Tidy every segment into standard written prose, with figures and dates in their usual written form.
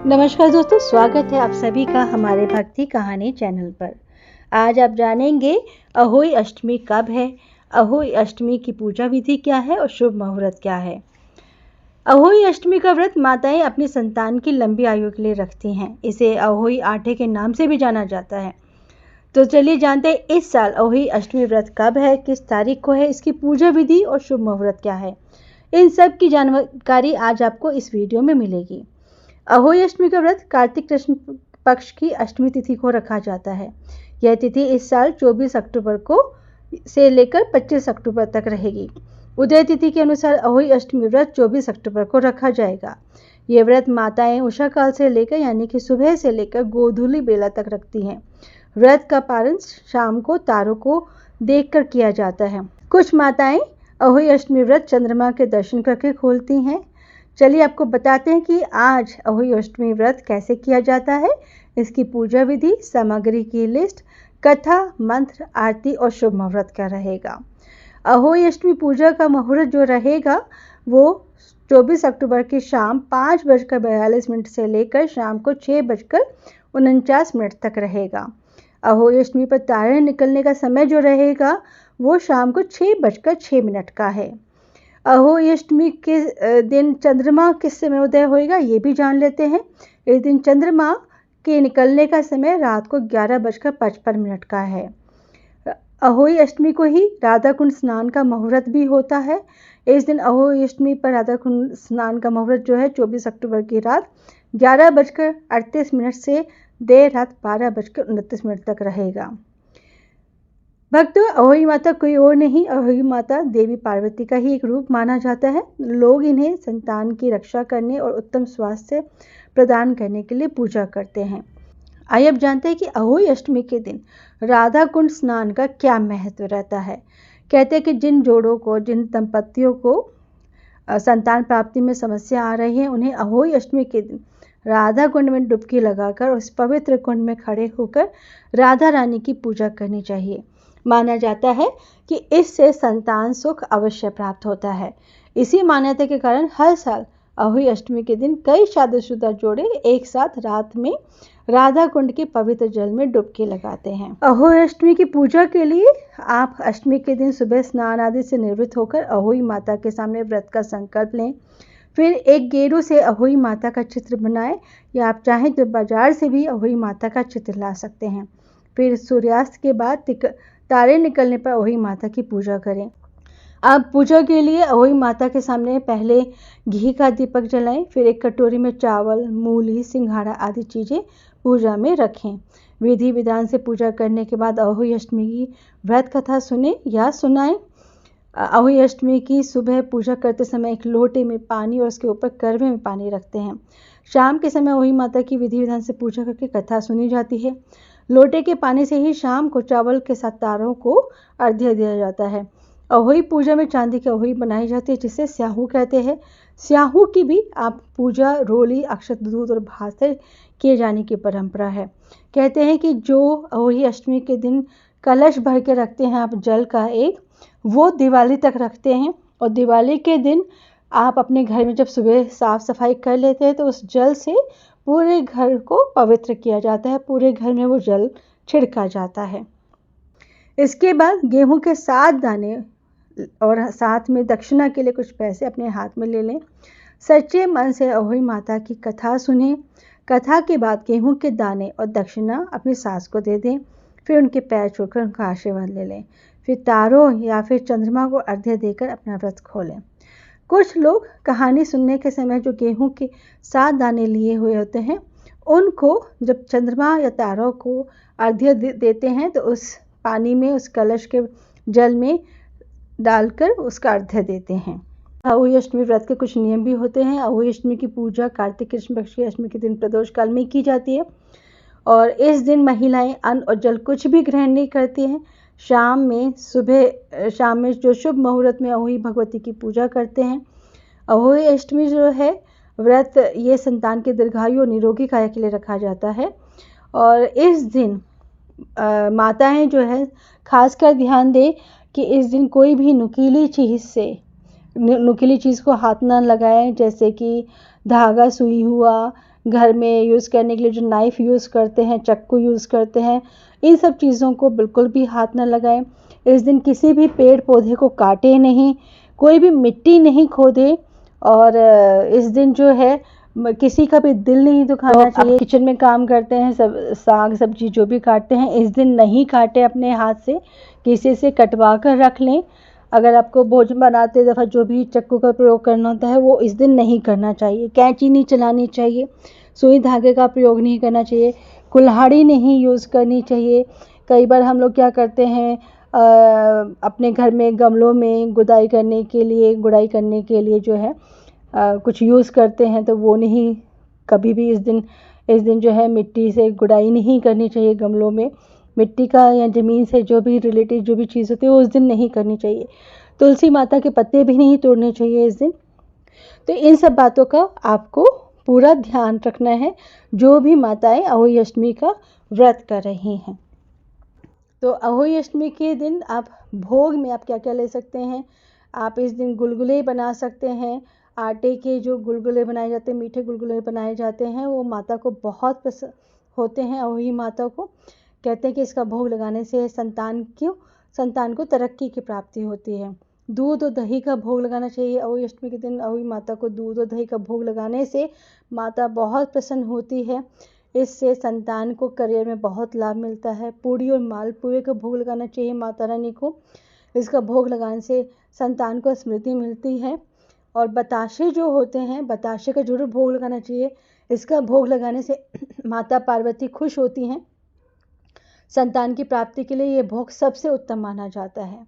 नमस्कार दोस्तों, स्वागत है आप सभी का हमारे भक्ति कहानी चैनल पर। आज आप जानेंगे अहोई अष्टमी कब है, अहोई अष्टमी की पूजा विधि क्या है और शुभ मुहूर्त क्या है। अहोई अष्टमी का व्रत माताएं अपनी संतान की लंबी आयु के लिए रखती हैं। इसे अहोई आठे के नाम से भी जाना जाता है। तो चलिए जानते हैं इस साल अहोई अष्टमी व्रत कब है, किस तारीख को है, इसकी पूजा विधि और शुभ मुहूर्त क्या है। इन सब की जानकारी आज आपको इस वीडियो में मिलेगी। अहोई अष्टमी का व्रत कार्तिक कृष्ण पक्ष की अष्टमी तिथि को रखा जाता है। यह तिथि इस साल 24 अक्टूबर को से लेकर 25 अक्टूबर तक रहेगी। उदय तिथि के अनुसार अहोई अष्टमी व्रत 24 अक्टूबर को रखा जाएगा। ये व्रत माताएं उषा काल से लेकर यानी कि सुबह से लेकर गोधूली बेला तक रखती हैं। व्रत का पारण शाम को तारों को देखकर किया जाता है। कुछ माताएं अहोई अष्टमी व्रत चंद्रमा के दर्शन करके खोलती हैं। चलिए आपको बताते हैं कि आज अहोई अष्टमी व्रत कैसे किया जाता है, इसकी पूजा विधि, सामग्री की लिस्ट, कथा, मंत्र, आरती और शुभ मुहूर्त क्या रहेगा। अहोई अष्टमी पूजा का मुहूर्त जो रहेगा वो 24 अक्टूबर की शाम 5:42 से लेकर शाम को 6:49 तक रहेगा। अहोई अष्टमी पर तारे निकलने का समय जो रहेगा वो शाम को 6:06 का है। अहोई अष्टमी के दिन चंद्रमा किस समय उदय होएगा ये भी जान लेते हैं। इस दिन चंद्रमा के निकलने का समय रात को 11:55 का है। अहोई अष्टमी को ही राधा कुंड स्नान का मुहूर्त भी होता है। इस दिन अहोई अष्टमी पर राधा कुंड स्नान का मुहूर्त जो है 24 अक्टूबर की रात 11:38 से देर रात 12:29 तक रहेगा। भक्तों, अहोई माता कोई और नहीं, अहोई माता देवी पार्वती का ही एक रूप माना जाता है। लोग इन्हें संतान की रक्षा करने और उत्तम स्वास्थ्य प्रदान करने के लिए पूजा करते हैं। आइए अब जानते हैं कि अहोई अष्टमी के दिन राधा कुंड स्नान का क्या महत्व रहता है। कहते हैं कि जिन जोड़ों को, जिन दंपतियों को संतान प्राप्ति में समस्या आ रही है, उन्हें अहोई अष्टमी के दिन राधा कुंड में डुबकी लगाकर उस पवित्र कुंड में खड़े होकर राधा रानी की पूजा करनी चाहिए। माना जाता है कि इससे संतान सुख अवश्य प्राप्त होता है। इसी मान्यता के कारण हर साल अहोई अष्टमी के दिन कई शादीशुदा जोड़े एक साथ रात में राधा कुंड के पवित्र जल में डुबकी लगाते हैं। अहोई अष्टमी की पूजा के लिए आप अष्टमी के दिन सुबह स्नान आदि से निवृत्त होकर अहोई माता के सामने व्रत का संकल्प लें। फिर एक गेरू से अहोई माता का चित्र बनाएं या आप चाहें तो बाजार से भी अहोई माता का चित्र ला सकते हैं। फिर सूर्यास्त के बाद तारे निकलने पर अहोई माता की पूजा करें। आप पूजा के लिए अहोई माता के सामने पहले घी का दीपक जलाएं, फिर एक कटोरी में चावल, मूली, सिंघाड़ा आदि चीज़ें पूजा में रखें। विधि विधान से पूजा करने के बाद अहोई अष्टमी की व्रत कथा सुने या सुनाएं। अहोई अष्टमी की सुबह पूजा करते समय एक लोटे में पानी और उसके ऊपर करवे में पानी रखते हैं। शाम के समय अहोई माता की विधि विधान से पूजा करके कथा सुनी जाती है। लोटे के पानी से ही शाम को चावल के साथ तारों को अर्घ्य दिया जाता है। अहोई पूजा में चांदी की अहोई बनाई जाती है जिसे स्याहू कहते हैं। स्याहू की भी आप पूजा रोली, अक्षत, दूध और भात से किए जाने की परंपरा है। कहते हैं कि जो अहोई अष्टमी के दिन कलश भर के रखते हैं आप जल का एक, वो दिवाली तक रखते हैं और दिवाली के दिन आप अपने घर में जब सुबह साफ सफाई कर लेते हैं तो उस जल से पूरे घर को पवित्र किया जाता है, पूरे घर में वो जल छिड़का जाता है। इसके बाद गेहूं के 7 दाने और साथ में दक्षिणा के लिए कुछ पैसे अपने हाथ में ले लें। सच्चे मन से अहोई माता की कथा सुनें। कथा के बाद गेहूं के दाने और दक्षिणा अपनी सास को दे दें। फिर उनके पैर छूकर उनका आशीर्वाद ले लें। फिर तारों या फिर चंद्रमा को अर्घ्य देकर अपना व्रत खोलें। कुछ लोग कहानी सुनने के समय जो गेहूं के 7 दाने लिए हुए होते हैं उनको जब चंद्रमा या तारों को अर्घ्य देते हैं तो उस पानी में, उस कलश के जल में डालकर उसका अर्घ्य देते हैं। अहोई अष्टमी व्रत के कुछ नियम भी होते हैं। अहोई अष्टमी की पूजा कार्तिक कृष्ण पक्ष की अष्टमी के दिन प्रदोष काल में की जाती है और इस दिन महिलाएं अन्न और जल कुछ भी ग्रहण नहीं करती हैं। शाम में जो शुभ मुहूर्त में अहोई भगवती की पूजा करते हैं। अहोई अष्टमी जो है व्रत ये संतान के दीर्घायु और निरोगी काया के लिए रखा जाता है और इस दिन माताएं जो है खासकर ध्यान दें कि इस दिन कोई भी नुकीली चीज़ को हाथ ना लगाएं, जैसे कि धागा, सुई हुआ घर में यूज़ करने के लिए जो नाइफ़ यूज़ करते हैं, चक्कू यूज़ करते हैं, इन सब चीज़ों को बिल्कुल भी हाथ न लगाएं। इस दिन किसी भी पेड़ पौधे को काटें नहीं, कोई भी मिट्टी नहीं खोदें और इस दिन जो है किसी का भी दिल नहीं दुखाना चाहिए। किचन में काम करते हैं, सब साग सब्जी जो भी काटते हैं, इस दिन नहीं काटे अपने हाथ से, किसी से कटवा कर रख लें। अगर आपको भोजन बनाते दफ़ा जो भी चक्कू का प्रयोग करना होता है वो इस दिन नहीं करना चाहिए। कैंची नहीं चलानी चाहिए, सुई धागे का प्रयोग नहीं करना चाहिए, कुल्हाड़ी नहीं यूज़ करनी चाहिए। कई बार हम लोग क्या करते हैं, अपने घर में गमलों में गुड़ाई करने के लिए जो है कुछ यूज़ करते हैं, तो वो नहीं, कभी भी इस दिन जो है मिट्टी से गुड़ाई नहीं करनी चाहिए। गमलों में मिट्टी का या ज़मीन से जो भी रिलेटेड जो भी चीज़ होती है वो उस दिन नहीं करनी चाहिए। तुलसी माता के पत्ते भी नहीं तोड़ने चाहिए इस दिन। तो इन सब बातों का आपको पूरा ध्यान रखना है, जो भी माताएं अहोई अष्टमी का व्रत कर रही हैं। तो अहोई अष्टमी के दिन आप भोग में आप क्या क्या ले सकते हैं। आप इस दिन गुलगुले बना सकते हैं। आटे के जो गुलगुले बनाए जाते हैं, मीठे गुलगुले बनाए जाते हैं, वो माता को बहुत पसंद होते हैं। अहोई माता को कहते हैं कि इसका भोग लगाने से संतान को तरक्की की प्राप्ति होती है। दूध और दही का भोग लगाना चाहिए अहोई अष्टमी के दिन। अहोई माता को दूध और दही का भोग लगाने से माता बहुत प्रसन्न होती है। इससे संतान को करियर में बहुत लाभ मिलता है। पूड़ी और मालपुए का भोग लगाना चाहिए माता रानी को। इसका भोग लगाने से संतान को स्मृति मिलती है। और बताशे जो होते हैं, बताशे का जरूर भोग लगाना चाहिए। इसका भोग लगाने से माता पार्वती खुश होती हैं। संतान की प्राप्ति के लिए ये भोग सबसे उत्तम माना जाता है।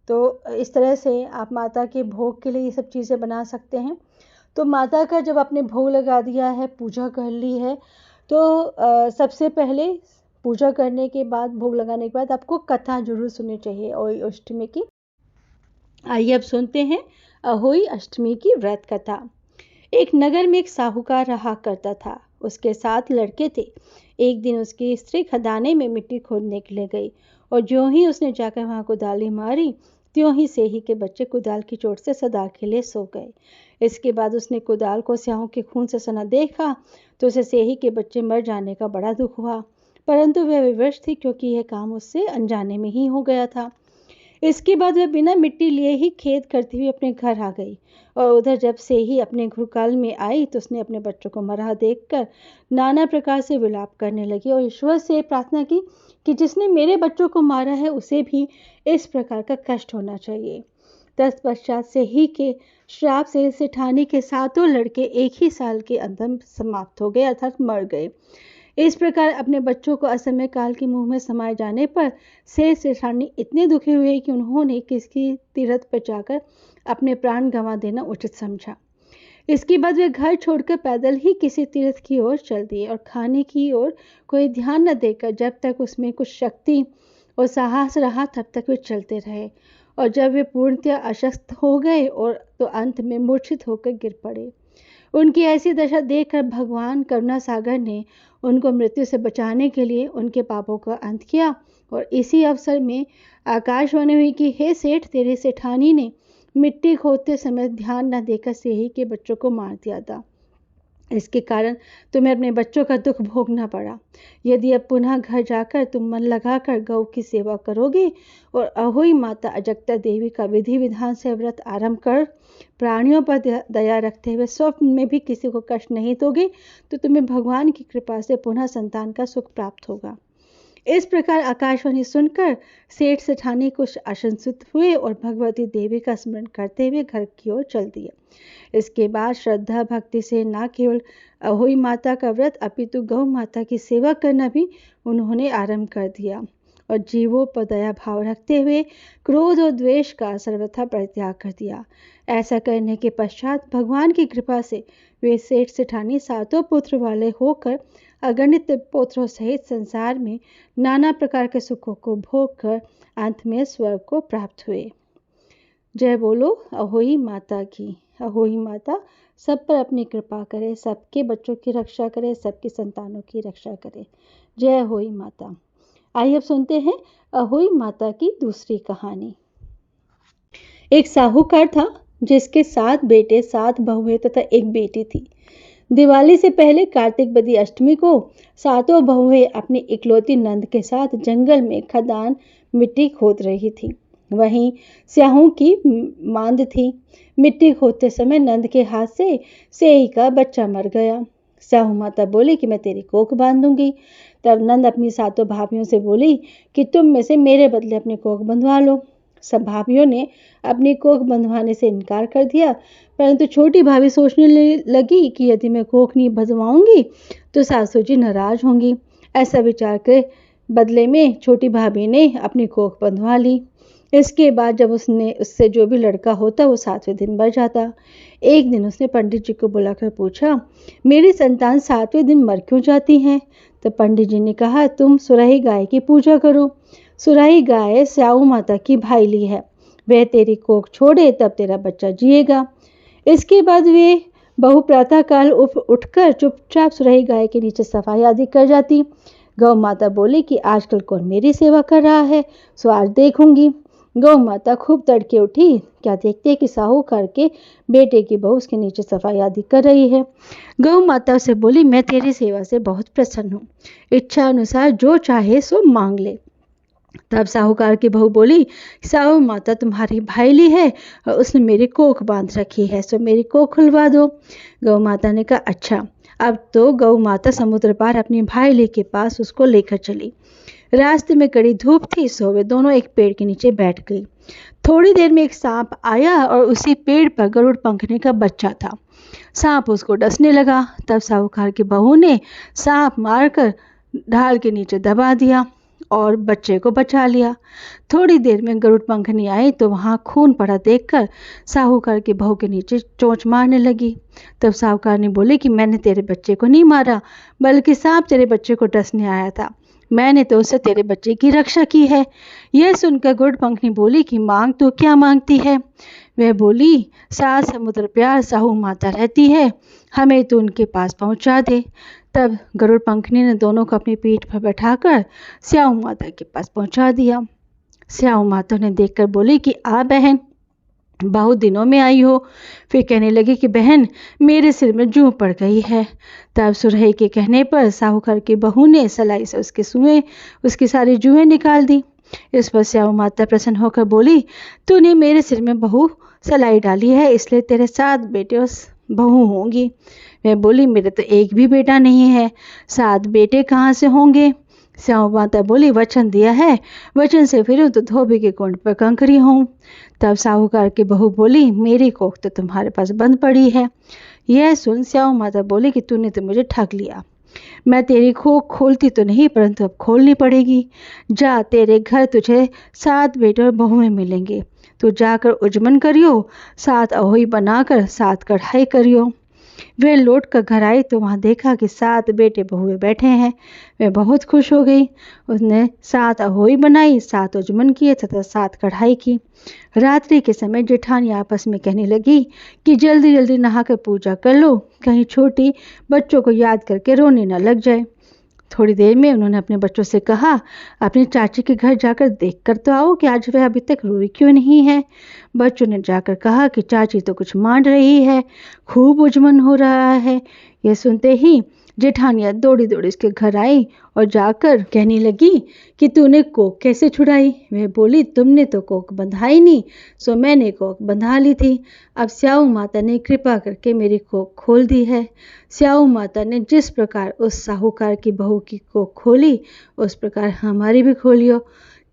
तो इस तरह से आप माता के भोग के लिए ये सब चीज़ें बना सकते हैं। तो माता का जब आपने भोग लगा दिया है, पूजा कर ली है, तो सबसे पहले पूजा करने के बाद, भोग लगाने के बाद आपको कथा जरूर सुननी चाहिए अहोई अष्टमी की। आइए अब सुनते हैं अहोई अष्टमी की व्रत कथा। एक नगर में एक साहूकार रहा करता था। उसके 7 लड़के थे। एक दिन उसकी स्त्री खदाने में मिट्टी खोदने के लिए गई और ज्यों ही उसने जाकर वहां कुदाली मारी, त्यों ही सेही के बच्चे कुदाल की चोट से सदा के लिए सो गए। इसके बाद उसने कुदाल को स्याहों के खून से सना देखा तो उसे सेही के बच्चे मर जाने का बड़ा दुख हुआ, परंतु वह विवश थी क्योंकि यह काम उससे अनजाने में ही हो गया था। इसके बाद वह बिना मिट्टी लिए ही खेद करती हुई अपने घर आ गई और उधर जब से ही अपने घुड़काल में आई तो उसने अपने बच्चों को मरा देखकर नाना प्रकार से विलाप करने लगी और ईश्वर से प्रार्थना की कि जिसने मेरे बच्चों को मारा है उसे भी इस प्रकार का कष्ट होना चाहिए। तत्पश्चात से ही के श्राप से सेठानी के 7 लड़के एक ही साल के अंदर समाप्त हो गए, अर्थात मर गए। इस प्रकार अपने बच्चों को असमय काल के मुंह में समाये जाने पर सेठानी इतने दुखी हुए कि उन्होंने किसी तीर्थ पर जाकर अपने प्राण गंवा देना उचित समझा। इसके बाद वे घर छोड़कर पैदल ही किसी तीर्थ की ओर चल दिए और खाने की ओर कोई ध्यान न देकर जब तक उसमें कुछ शक्ति और साहस रहा तब तक वे चलते रहे, और जब वे पूर्णतया अशक्त हो गए और तो अंत में मूर्छित होकर गिर पड़े। उनकी ऐसी दशा देखकर भगवान करुणा सागर ने उनको मृत्यु से बचाने के लिए उनके पापों का अंत किया और इसी अवसर में आकाशवाणी हुई कि हे सेठ, तेरी सेठानी ने मिट्टी खोदते समय ध्यान न देकर सेही के बच्चों को मार दिया था। इसके कारण तुम्हें अपने बच्चों का दुख भोगना पड़ा। यदि अब पुनः घर जाकर तुम मन लगाकर गौ की सेवा करोगे और अहोई माता अजगता देवी का विधि विधान से व्रत आरंभ कर प्राणियों पर दया रखते हुए स्वप्न में भी किसी को कष्ट नहीं दोगे तो तुम्हें भगवान की कृपा से पुनः संतान का सुख प्राप्त होगा। इस प्रकार आकाशवाणी सुनकर सेठ सेठानी कुछ आशंसित हुए और भगवती देवी का स्मरण करते हुए घर की ओर चल दिए। इसके बाद श्रद्धा भक्ति से न केवल अहोई माता का व्रत अपितु गौ माता की सेवा करना भी उन्होंने आरंभ कर दिया और जीवों पर दया भाव रखते हुए क्रोध और द्वेष का सर्वथा परित्याग कर दिया। ऐसा करने के पश्चात भगवान की कृपा से वे सेठ सेठानी 7 पुत्र वाले होकर अगणित पुत्रों सहित संसार में नाना प्रकार के सुखों को भोग कर अंत में स्वर्ग को प्राप्त हुए। जय बोलो अहोई माता की। अहोई माता सब पर अपनी कृपा करे, सबके बच्चों की रक्षा करे, सबकी संतानों की रक्षा करे। जय अहोई माता। आइए अब सुनते हैं अहोई माता की दूसरी कहानी। एक साहूकार था जिसके 7 बेटे 7 बहुएं तथा एक बेटी थी। दिवाली से पहले कार्तिक बदी अष्टमी को सातों बहुएं अपनी इकलौती नंद के साथ जंगल में खदान मिट्टी खोद रही थी। वहीं स्याहू की मांद थी। मिट्टी खोदते समय नंद के हाथ से सेई का बच्चा मर गया। स्याहू माता बोली कि मैं तेरी कोख बांधूंगी। तब नंद अपनी सातों भाभियों से बोली कि तुम में से मेरे बदले अपनी कोख बंधवा लो। सब भाभियों ने अपनी कोख बंधवाने से इनकार कर दिया, परंतु छोटी भाभी सोचने लगी कि यदि मैं कोख नहीं बंधवाऊंगी तो सासू जी नाराज होंगी। ऐसा विचार के बदले में छोटी भाभी ने अपनी कोख बंधवा ली। इसके बाद जब उससे जो भी लड़का होता वो 7वें दिन मर जाता। एक दिन उसने पंडित जी को बुलाकर पूछा, मेरी संतान 7वें दिन मर क्यों जाती है? तो पंडित जी ने कहा, तुम सुराही गाय की पूजा करो। सुराही गाय स्याऊ माता की भाईली है, वह तेरी कोख छोड़े तब तेरा बच्चा जिएगा। इसके बाद वे बहु प्रातःकाल उठकर चुपचाप सुराही गाय के नीचे सफाई आदि कर जाती। गौ माता बोली कि आजकल कौन मेरी सेवा कर रहा है, सो आज देखूंगी। गौ माता खूब तड़के उठी, क्या देखते कि साहूकार के बेटे की बहू उसके नीचे सफाई आदि कर रही है। गौ माता से बोली, मैं तेरी सेवा से बहुत प्रसन्न हूँ, इच्छा अनुसार जो चाहे सो मांग ले। तब साहूकार की बहू बोली, साहू माता तुम्हारी भाईली है और उसने मेरी कोख बांध रखी है, सो मेरी कोख खुलवा दो। गौ माता ने कहा, अच्छा। अब तो गौ माता समुद्र पार अपनी भाईली के पास उसको लेकर चली। रास्ते में कड़ी धूप थी, सो वे दोनों एक पेड़ के नीचे बैठ गई। थोड़ी देर में एक सांप आया और उसी पेड़ पर गरुड़ पंखनी का बच्चा था। सांप उसको डसने लगा। तब साहूकार की बहू ने सांप मारकर ढाल के नीचे दबा दिया और बच्चे को बचा लिया। थोड़ी देर में गरुड़ पंखनी आई तो वहां खून पड़ा देखकर साहूकार की बहू के नीचे चोंच मारने लगी। तब साहूकार ने बोले कि मैंने तेरे बच्चे को नहीं मारा, बल्कि सांप तेरे बच्चे को डसने आया था, मैंने तो उससे तेरे बच्चे की रक्षा की है। यह सुनकर गरुड़ पंखनी बोली कि मांग तो क्या मांगती है? वह बोली, 7 समुद्र प्यार साहू माता रहती है, हमें तो उनके पास पहुंचा दे। तब गरुड़ पंखनी ने दोनों को अपनी पीठ पर बैठाकर स्याऊ माता के पास पहुंचा दिया। स्याऊ माता ने देखकर बोली कि आ बहन, बहुत दिनों में आई हो। फिर कहने लगी कि बहन, मेरे सिर में जूं पड़ गई है। तब सुरही के कहने पर साहूकार की बहू ने सलाई से उसकी सारी जूहें निकाल दी। इस पर स्याऊ माता प्रसन्न होकर बोली, तूने मेरे सिर में बहू सलाई डाली है, इसलिए तेरे 7 बेटे उस बहू होंगी। वह बोली, मेरे तो एक भी बेटा नहीं है, 7 बेटे कहाँ से होंगे? स्याऊ माता बोली, वचन दिया है, वचन से फिरूं तो धोबी के कुंड पर कंकरी हूँ। तब साहूकार की बहू बोली, मेरी कोख तो तुम्हारे पास बंद पड़ी है। यह सुन स्याऊ माता बोली कि तूने तो मुझे ठग लिया, मैं तेरी कोख खोलती तो नहीं, परंतु अब खोलनी पड़ेगी। जा, तेरे घर तुझे 7 बेटे और बहुएं मिलेंगे, तो जाकर उजमन करियो, 7 अहोई बनाकर 7 कढ़ाई करियो। वे लौट कर घर आई तो वहां देखा कि 7 बेटे बहुए बैठे हैं। वे बहुत खुश हो गई। उसने 7 अहोई बनाई, 7 उजमन किए तथा 7 कढ़ाई की। रात्रि के समय जेठानी आपस में कहने लगी कि जल्दी जल्दी नहाकर पूजा कर लो, कहीं छोटी बच्चों को याद करके रोने न लग जाए। थोड़ी देर में उन्होंने अपने बच्चों से कहा, अपनी चाची के घर जाकर देख कर तो आओ कि आज वह अभी तक रोई क्यों नहीं है। बच्चों ने जाकर कहा कि चाची तो कुछ मान रही है, खूब उजमन हो रहा है। यह सुनते ही जेठानिया दौड़ी दौड़ी उसके घर आई और जाकर कहने लगी कि तूने कोख कैसे छुड़ाई? वह बोली, तुमने तो कोख बंधाई नहीं, सो मैंने कोख बंधा ली थी। अब स्याऊ माता ने कृपा करके मेरी कोख खोल दी है। स्याऊ माता ने जिस प्रकार उस साहूकार की बहू की कोख खोली, उस प्रकार हमारी भी खोलियो।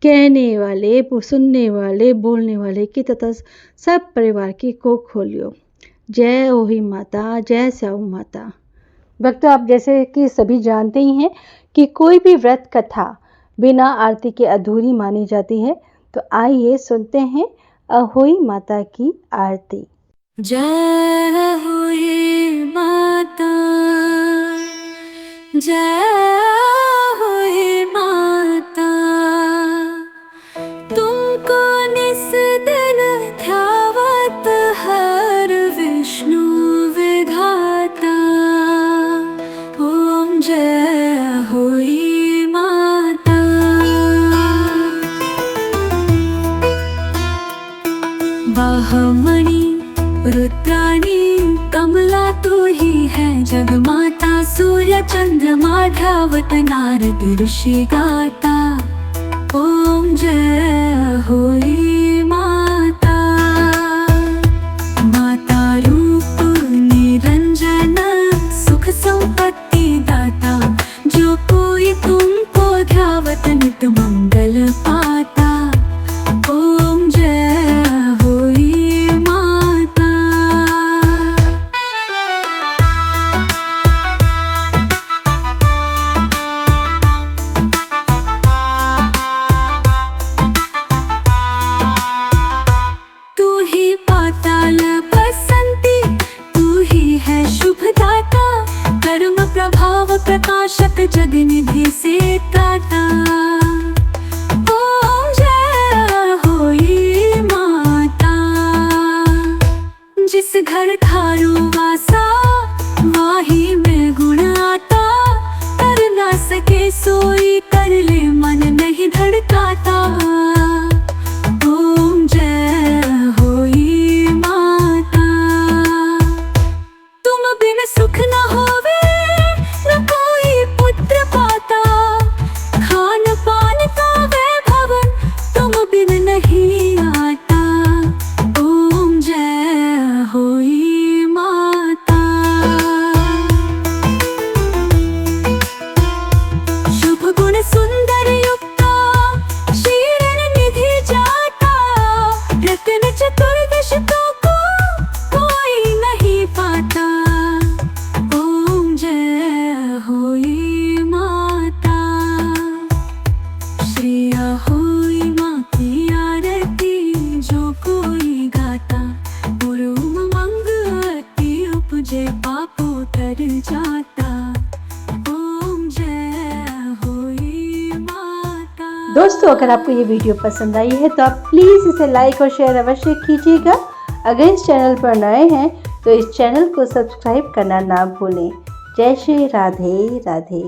कहने वाले, सुनने वाले, बोलने वाले की तथा सब परिवार की कोख खोलियो। जय ओही माता, जय स्याऊ माता। भक्तों, आप जैसे कि सभी जानते ही हैं कि कोई भी व्रत कथा बिना आरती के अधूरी मानी जाती है। तो आइए सुनते हैं अहोई माता की आरती। जय अहोई माता, जय अहोई माता, तुमको निस दिन ध्यावत हर विष्णु विधाता। ओम जय अहोई माता। बाहमणि रुद्राणी कमला तू ही है जग चंद्रमा धावत नारद ऋषि गाता, ओम जय होई माता। माता रूप निरंजन सुख संपत्ति दाता, जो कोई तुमको ध्यावत नित मंगल पाता, ओम जय होई माता। तू ही पाताल बसंती, तू ही है शुभदाता, कर्म प्रभाव प्रकाशक जगनिधि से त्राता, ओम जय होई माता। जिस घर थारू वासा, वाही में गुण आता, कर ना सके सोई कर ले मन नहीं धड़काता, ओम जय होई माता। तुम बिन सुख न होवे, न कोई पुत्र पाता, खान पान का वैभव तुम बिन नहीं आता, ओम जय होई माता। शुभ गुण सुंदर युक्ता, शीर्ण निधि जाता, रत्न चतुर्दश को कोई नहीं पाता, ओम जय होई माता। श्रेया होई माँ की आरती, जो कोई गाता, पूर्व मंग अति उपजे पापो तर जाता, ओम जय होई माता। दोस्तों, अगर आपको ये वीडियो पसंद आई है तो आप प्लीज़ इसे लाइक और शेयर अवश्य कीजिएगा। अगर इस चैनल पर नए हैं तो इस चैनल को सब्सक्राइब करना ना भूलें। जय श्री राधे राधे।